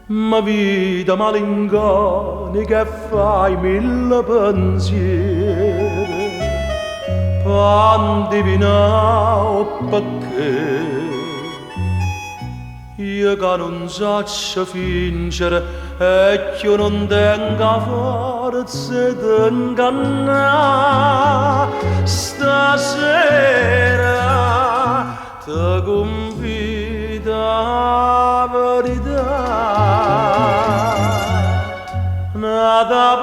Ma vita malinconica che fai mille pensieri, quanti vinao perché io che non so fingere e che io non tengo forza di ingannare, stasera ti confido la verità. Nada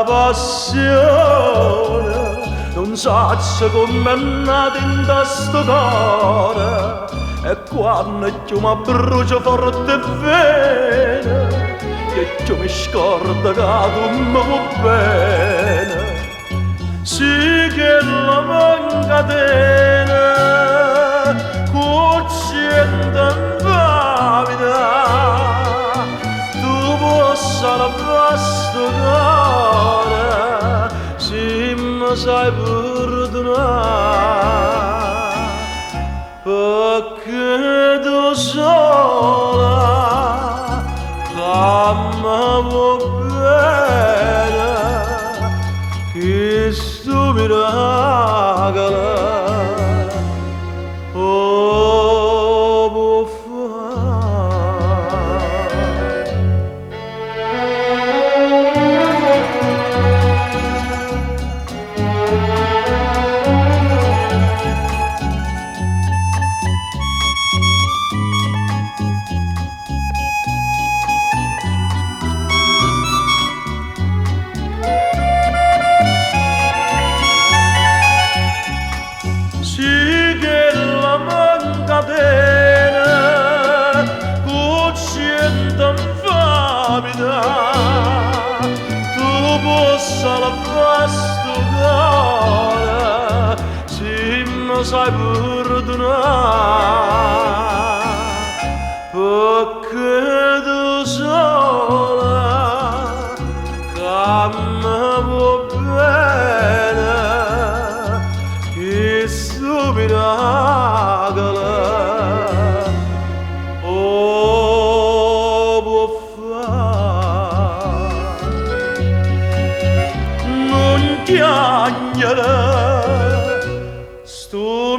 passione, non so come è nato in questo cuore, e quando io mi brucio forte e bene, che io mi scordo che tu mi vuoi bene, sì che la mancatena, cucciendo salvare sto cuore, se mi sai perdonare, perché tu sola che mi vuoi bene, che sto miracolo può fare. Sì che la mancatena cucciendo infamida, tu possa salvare sto cuore, se mi sai perdonare, perché tu sola che mi vuoi bene, che sto miracolo può fare. Non chiagnere sto